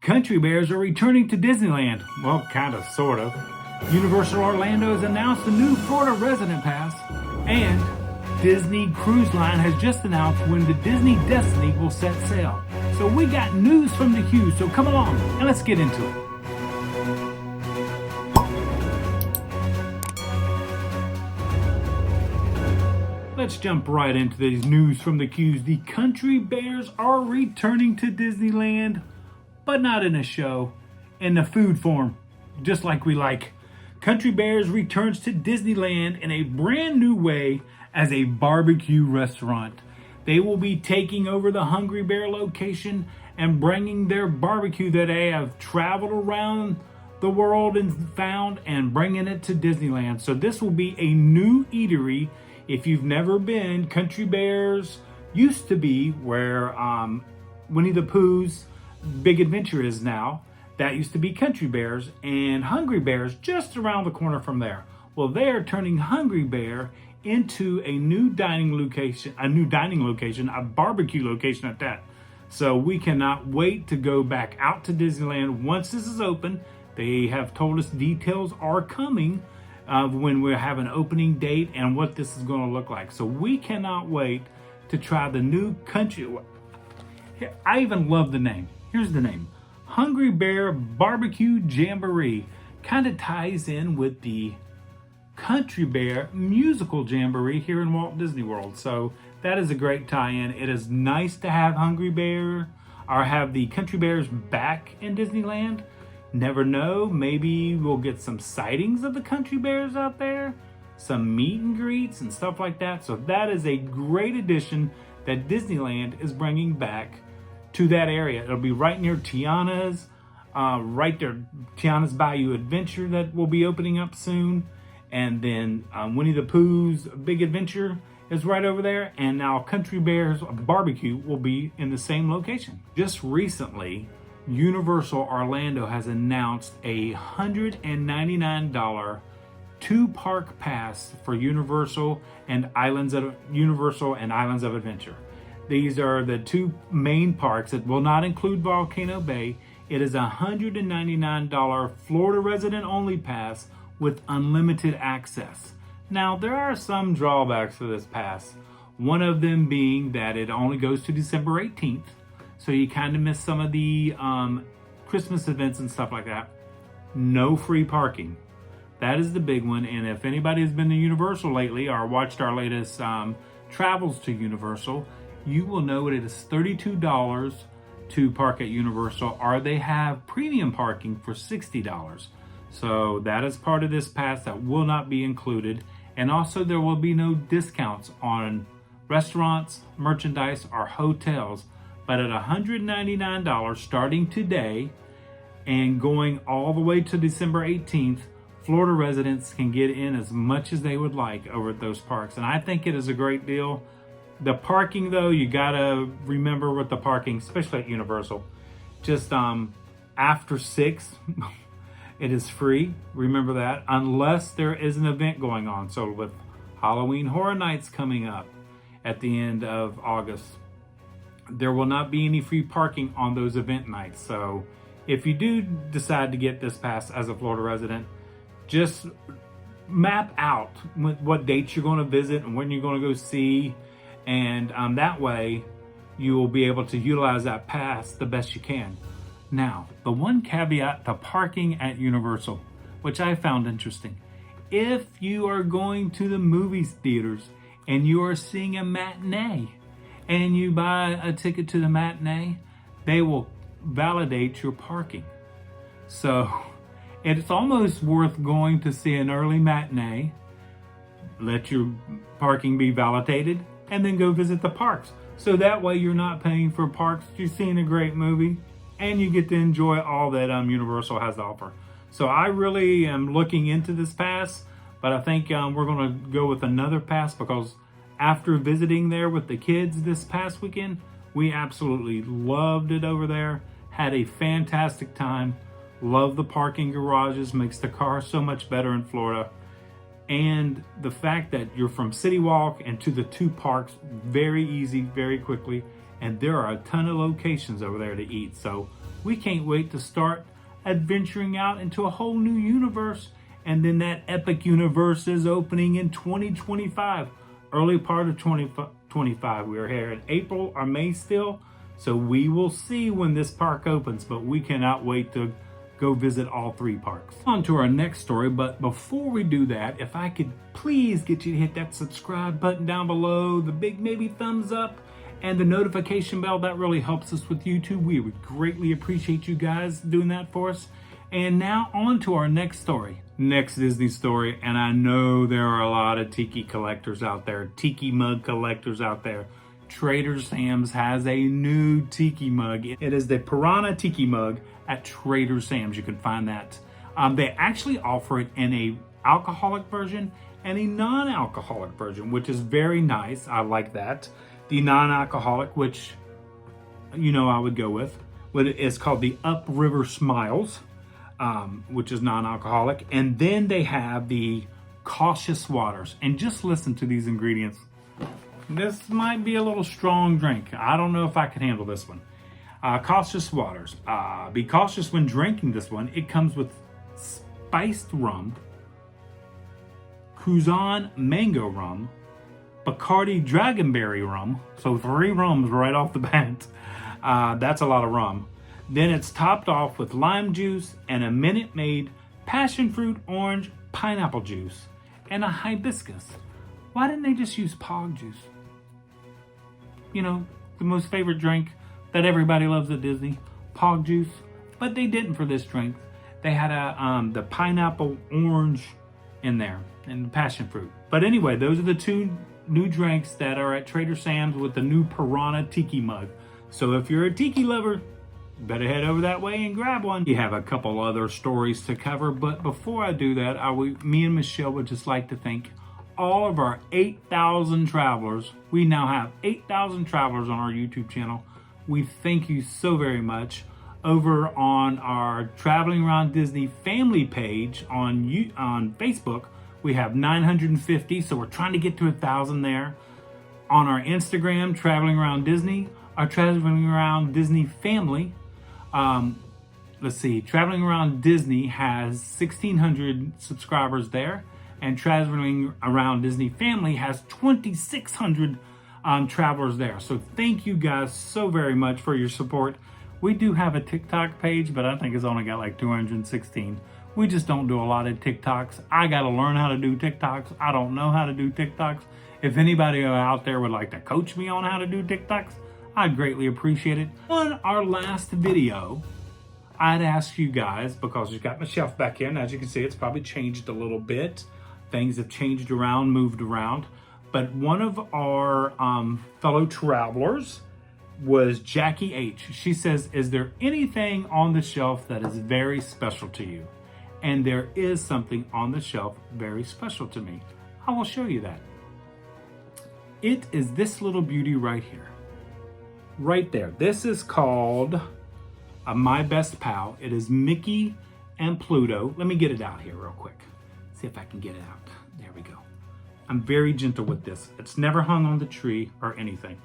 Country Bears are returning to Disneyland. Well, kind of, sort of. Universal Orlando has announced a new Florida resident pass, and Disney Cruise Line has just announced when the Disney Destiny will set sail. So we got news from the queue, so come along and let's get into it. Let's jump right into these news from the queues. The Country Bears are returning to Disneyland, but not in a show, in the food form, just like we like. Country Bears returns to Disneyland in a brand new way as a barbecue restaurant. They will be taking over the Hungry Bear location and bringing their barbecue that they have traveled around the world and found and bringing it to Disneyland. So this will be a new eatery. If you've never been, Country Bears used to be where Winnie the Pooh's Big Adventure is now. That used to be Country Bears, and Hungry Bear's just around the corner from there. Well, they are turning Hungry Bear into a new dining location, a barbecue location at that. So we cannot wait to go back out to Disneyland once this is open. They have told us details are coming of when we have an opening date and what this is going to look like. So we cannot wait to try the new country. I even love the name. Here's the name. Hungry Bear Barbecue Jamboree. Kind of ties in with the Country Bear Musical Jamboree here in Walt Disney World. So that is a great tie-in. It is nice to have Hungry Bear or have the Country Bears back in Disneyland. Never know, maybe we'll get some sightings of the Country Bears out there, some meet and greets and stuff like that. So that is a great addition that Disneyland is bringing back to that area. It'll be right near Tiana's, right there, Tiana's Bayou Adventure that will be opening up soon. And then Winnie the Pooh's Big Adventure is right over there. And now Country Bears Barbecue will be in the same location. Just recently, Universal Orlando has announced a $199 two-park pass for Universal and Islands of Adventure. These are the two main parks. It will not include Volcano Bay. It is a $199 Florida resident only pass with unlimited access. Now, there are some drawbacks for this pass. One of them being that it only goes to December 18th. So you kind of miss some of the Christmas events and stuff like that. No free parking. That is the big one. And if anybody has been to Universal lately or watched our latest travels to Universal, you will know it is $32 to park at Universal, or they have premium parking for $60. So that is part of this pass that will not be included. And also there will be no discounts on restaurants, merchandise, or hotels. But at $199 starting today and going all the way to December 18th, Florida residents can get in as much as they would like over at those parks. And I think it is a great deal. The parking, though, you gotta remember with the parking, especially at Universal, just after 6, it is free. Remember that, unless there is an event going on. So with Halloween Horror Nights coming up at the end of August, there will not be any free parking on those event nights. So if you do decide to get this pass as a Florida resident, just map out what dates you're going to visit and when you're going to go see. And that way you will be able to utilize that pass the best you can. Now, the one caveat to parking at Universal, which I found interesting. If you are going to the movie theaters and you are seeing a matinee, and you buy a ticket to the matinee, they will validate your parking. So it's almost worth going to see an early matinee, let your parking be validated, and then go visit the parks. So that way you're not paying for parks, you're seeing a great movie, and you get to enjoy all that Universal has to offer. So I really am looking into this pass, but I think we're gonna go with another pass because after visiting there with the kids this past weekend, we absolutely loved it over there. Had a fantastic time. Love the parking garages. Makes the car so much better in Florida. And the fact that you're from City Walk and to the two parks, very easy, very quickly. And there are a ton of locations over there to eat. So We can't wait to start adventuring out into a whole new universe. And then that epic universe is opening in 2025, early part of 2025. We are here in April or May still. So we will see when this park opens, but we cannot wait to go visit all 3 parks. On to our next story, but before we do that, if I could please get you to hit that subscribe button down below, the big maybe thumbs up, and the notification bell. That really helps us with YouTube. We would greatly appreciate you guys doing that for us. And now on to our next story. Next Disney story, and I know there are a lot of tiki collectors out there, tiki mug collectors out there. Trader Sam's has a new tiki mug. It is the Piranha Tiki mug at Trader Sam's. You can find that. They actually offer it in a alcoholic version and a non-alcoholic version, which is very nice. I like that. The non-alcoholic, which you know I would go with, but it is called the Upriver Smiles, which is non-alcoholic. And then they have the Cautious Waters. And just listen to these ingredients. This might be a little strong drink. I don't know if I can handle this one. Cautious Waters. Be cautious when drinking this one. It comes with spiced rum, Kuzan mango rum, Bacardi dragonberry rum. So 3 rums right off the bat. That's a lot of rum. Then it's topped off with lime juice and a Minute Maid passion fruit, orange, pineapple juice, and a hibiscus. Why didn't they just use pog juice? You know, the most favorite drink that everybody loves at Disney, pog juice. But they didn't for this drink. They had the pineapple orange in there and the passion fruit. But anyway, those are the 2 new drinks that are at Trader Sam's with the new Piranha Tiki mug. So if you're a tiki lover, better head over that way and grab one. We have a couple other stories to cover, but before I do that, me and Michelle would just like to thank all of our 8,000 travelers. We now have 8,000 travelers on our YouTube channel. We thank you so very much. Over on our Traveling Around Disney family page on Facebook, we have 950, so we're trying to get to 1,000 there. On our Instagram, Traveling Around Disney, our Traveling Around Disney family, let's see, Traveling Around Disney has 1,600 subscribers there, and Traveling Around Disney family has 2,600 travelers there. So thank you guys so very much for your support. We do have a TikTok page, but I think it's only got like 216. We just don't do a lot of TikToks. I got to learn how to do TikToks. I don't know how to do TikToks. If anybody out there would like to coach me on how to do TikToks, I'd greatly appreciate it. On our last video, I'd ask you guys, because we've got my shelf back here, and as you can see, it's probably changed a little bit. Things have changed around, moved around. But one of our fellow travelers was Jackie H. She says, is there anything on the shelf that is very special to you? And there is something on the shelf very special to me. I will show you that. It is this little beauty right here. Right there. This is called My Best Pal. It is Mickey and Pluto. Let me get it out here real quick. See if I can get it out. There we go. I'm very gentle with this. It's never hung on the tree or anything.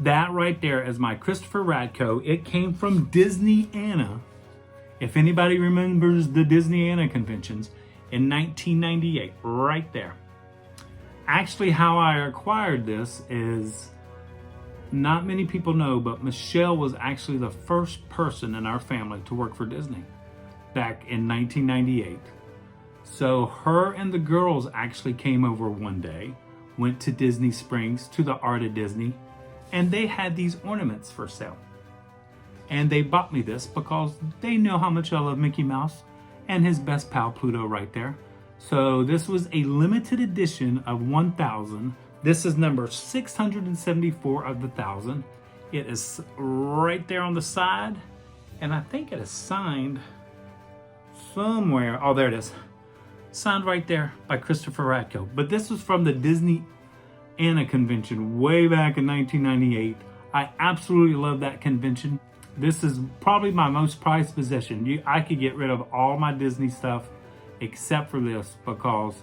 That right there is my Christopher Radko. It came from Disney Anna. If anybody remembers the Disney Anna conventions in 1998, right there. Actually, how I acquired this is, not many people know, but Michelle was actually the first person in our family to work for Disney back in 1998. So her and the girls actually came over one day, went to Disney Springs, to the Art of Disney, and they had these ornaments for sale. And they bought me this because they know how much I love Mickey Mouse and his best pal Pluto right there. So this was a limited edition of 1,000. This is number 674 of the 1,000. It is right there on the side. And I think it is signed somewhere. Oh, there it is. Signed right there by Christopher Radko. But this was from the Disney Anna convention way back in 1998. I absolutely love that convention. This is probably my most prized possession. I could get rid of all my Disney stuff except for this, because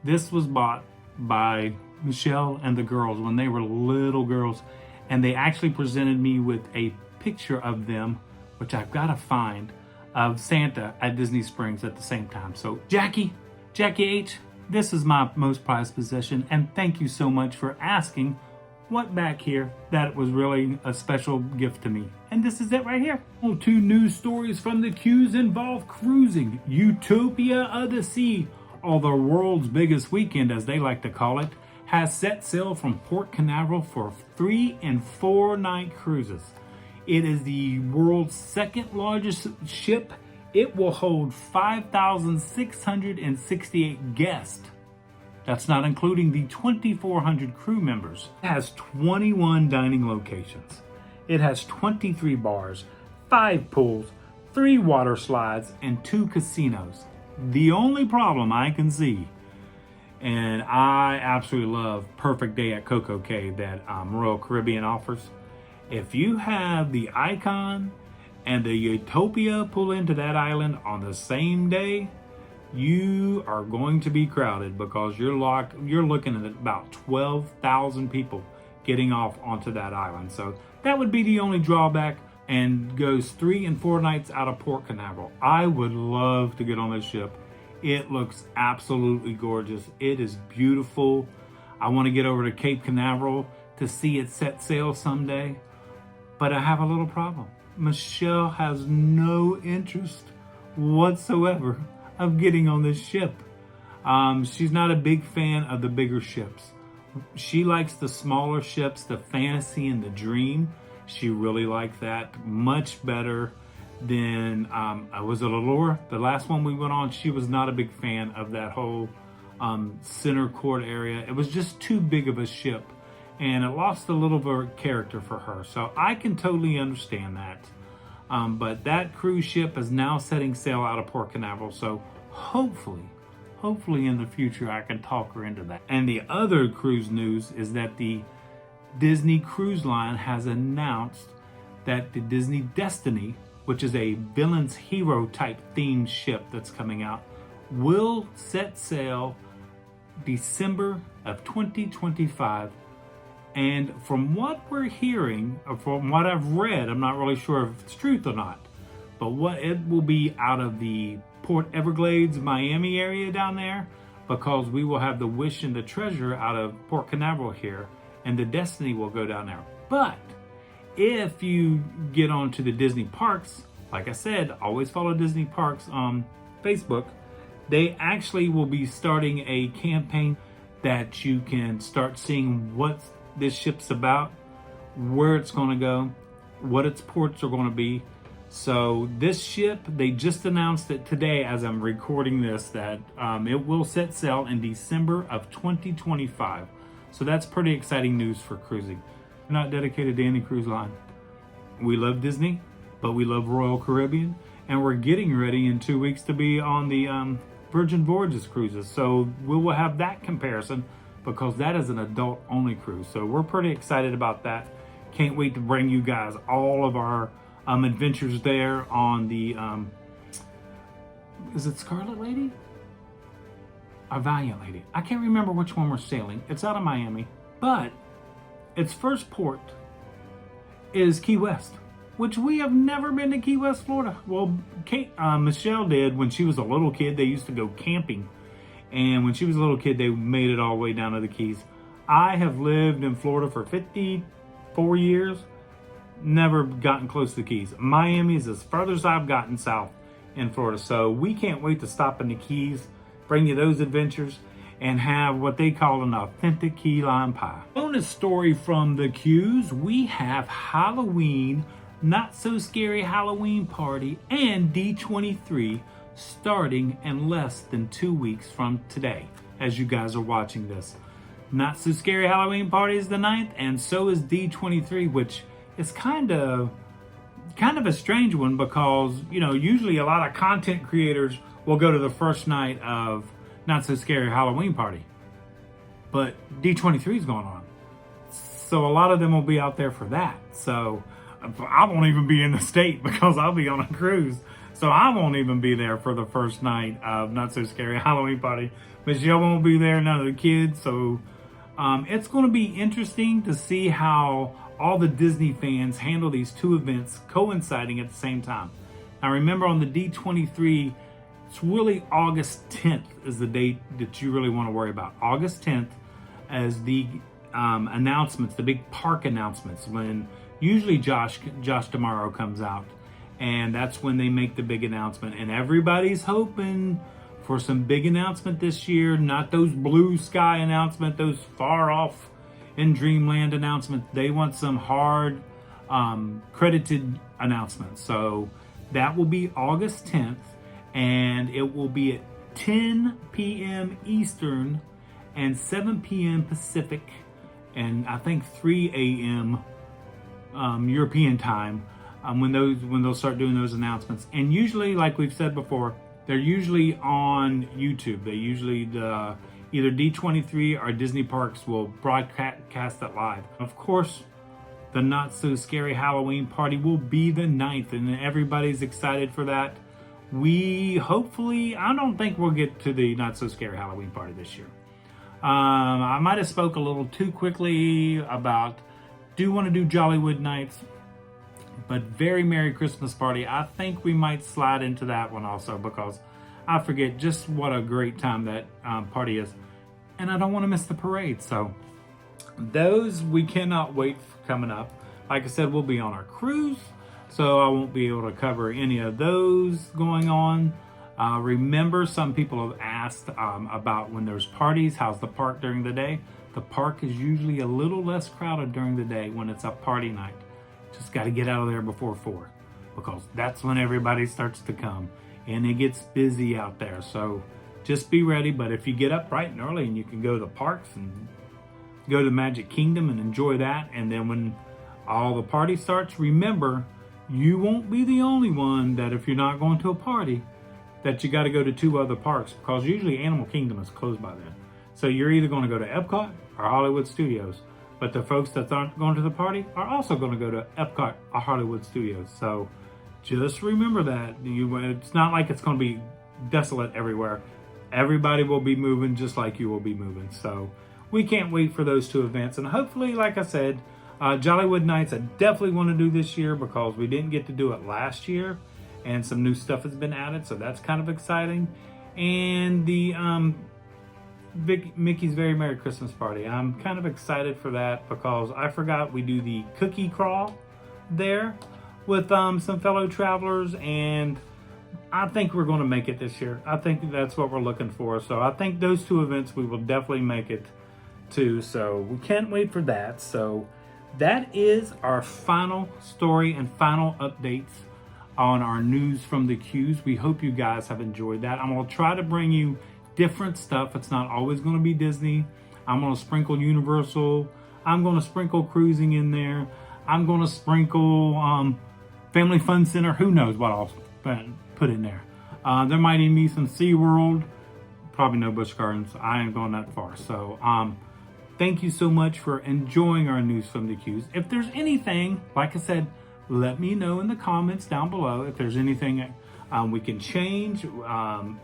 this was bought by Michelle and the girls when they were little girls, and they actually presented me with a picture of them which I've got to find, of Santa at Disney Springs at the same time. So Jackie H, this is my most prized possession, and thank you so much for asking what back here that was really a special gift to me. And this is it right here. Well, 2 news stories from the Q's involve cruising. Utopia of the Sea, or the world's biggest weekend as they like to call it, has set sail from Port Canaveral for 3 and 4 night cruises. It is the world's 2nd largest ship. It will hold 5,668 guests. That's not including the 2,400 crew members. It has 21 dining locations. It has 23 bars, 5 pools, 3 water slides, and 2 casinos. The only problem I can see, and I absolutely love Perfect Day at Coco Cay that Royal Caribbean offers. If you have the Icon and the Utopia pull into that island on the same day, you are going to be crowded because you're looking at about 12,000 people getting off onto that island. So that would be the only drawback, and goes 3 and 4 nights out of Port Canaveral. I would love to get on this ship. It looks absolutely gorgeous. It is beautiful. I want to get over to Cape Canaveral to see it set sail someday. But I have a little problem. Michelle has no interest whatsoever of getting on this ship. She's not a big fan of the bigger ships. She likes the smaller ships, the Fantasy and the Dream. She really liked that much better than was it Allure? The last one we went on, she was not a big fan of that whole center court area. It was just too big of a ship, and it lost a little bit of character for her. So I can totally understand that. But that cruise ship is now setting sail out of Port Canaveral. So hopefully in the future I can talk her into that. And the other cruise news is that the Disney Cruise Line has announced that the Disney Destiny, which is a villain's hero type themed ship that's coming out, will set sail December of 2025. And from what we're hearing, or from what I've read, I'm not really sure if it's truth or not, but what it will be out of the Port Everglades, Miami area down there, because we will have the Wish and the Treasure out of Port Canaveral here, and the Destiny will go down there. But if you get onto the Disney parks, like I said, always follow Disney Parks on Facebook. They actually will be starting a campaign that you can start seeing what this ship's about, where it's going to go, what its ports are going to be. So this ship, they just announced it today as I'm recording this, that it will set sail in December of 2025. So that's pretty exciting news for cruising. We're not dedicated to any cruise line. We love Disney, but we love Royal Caribbean, and we're getting ready in 2 weeks to be on the Virgin Voyages cruises. So we will have that comparison because that is an adult only cruise. So we're pretty excited about that. Can't wait to bring you guys all of our adventures there on the, is it Scarlet Lady? Or Valiant Lady? I can't remember which one we're sailing. It's out of Miami, but its first port is Key West, which we have never been to Key West, Florida. Well, Michelle did when she was a little kid. They used to go camping, and when she was a little kid, they made it all the way down to the Keys. I have lived in Florida for 54 years, never gotten close to the Keys. Miami is as further as I've gotten south in Florida, so we can't wait to stop in the Keys, bring you those adventures, and have what they call an authentic key lime pie. Bonus story from the Q's, we have Halloween, Not So Scary Halloween Party, and D23 starting in less than 2 weeks from today, as you guys are watching this. Not So Scary Halloween Party is the 9th, and so is D23, which is kind of a strange one because, you know, usually a lot of content creators will go to the first night of Not So Scary Halloween Party, but D23 is going on, so a lot of them will be out there for that. So I won't even be in the state because I'll be on a cruise, so I won't even be there for the first night of Not So Scary Halloween Party. Michelle won't be there, none of the kids, so it's going to be interesting to see how all the Disney fans handle these two events coinciding at the same time. Now remember, on the D23, it's really August 10th is the date that you really want to worry about. August 10th as the announcements, the big park announcements, when usually Josh tomorrow comes out, and that's when they make the big announcement. And everybody's hoping for some big announcement this year, not those blue sky announcement, those far off in dreamland announcements. They want some hard credited announcements. So that will be August 10th, and it will be at 10 p.m. Eastern and 7 p.m. Pacific, and I think 3 a.m. European time when they'll start doing those announcements. And usually, like we've said before, they're usually on YouTube. They usually either D23 or Disney Parks will broadcast it live. Of course, the Not So Scary Halloween party will be the 9th, and everybody's excited for that. I don't think we'll get to the Not So Scary Halloween party this year. I might have spoke a little too quickly about, do want to do Jollywood Nights, but Very Merry Christmas Party, I think we might slide into that one also, because I forget just what a great time that party is, and I don't want to miss the parade. So those we cannot wait for coming up. Like I said, we'll be on our cruise, so I won't be able to cover any of those going on. Remember, some people have asked about when there's parties, how's the park during the day? The park is usually a little less crowded during the day when it's a party night. Just got to get out of there before 4, because that's when everybody starts to come and it gets busy out there. So just be ready. But if you get up bright and early, and you can go to the parks and go to Magic Kingdom and enjoy that, and then when all the party starts, remember, you won't be the only one that, if you're not going to a party, that you got to go to 2 other parks, because usually Animal Kingdom is closed by then. So you're either going to go to Epcot or Hollywood Studios. But the folks that aren't going to the party are also going to go to Epcot or Hollywood Studios. So just remember that. It's not like it's going to be desolate everywhere. Everybody will be moving just like you will be moving. So we can't wait for those 2 events. And hopefully, like I said, Jollywood Nights I definitely want to do this year, because we didn't get to do it last year. And some new stuff has been added, so that's kind of exciting. And the Mickey's Very Merry Christmas Party, I'm kind of excited for that, because I forgot we do the cookie crawl there with some fellow travelers, and I think we're going to make it this year. I think that's what we're looking for. So I think those 2 events we will definitely make it to. So we can't wait for that. So that is our final story and final updates on our news from the queues. We hope you guys have enjoyed that. I'm going to try to bring you different stuff. It's not always going to be Disney. I'm going to sprinkle Universal. I'm going to sprinkle cruising in there. I'm going to sprinkle Family Fun Center. Who knows what I'll put in there. There might even be some SeaWorld. Probably no Busch Gardens. I ain't going that far. So thank you so much for enjoying our news from the queues. If there's anything, like I said, let me know in the comments down below if there's anything we can change,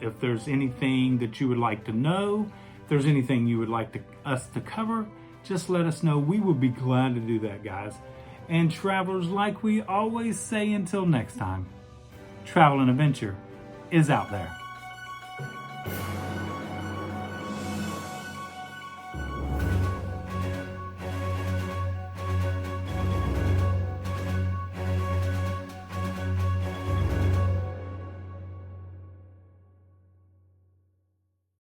if there's anything that you would like to know, if there's anything you would like us to cover, just let us know. We will be glad to do that, guys. And travelers, like we always say, until next time, travel and adventure is out there.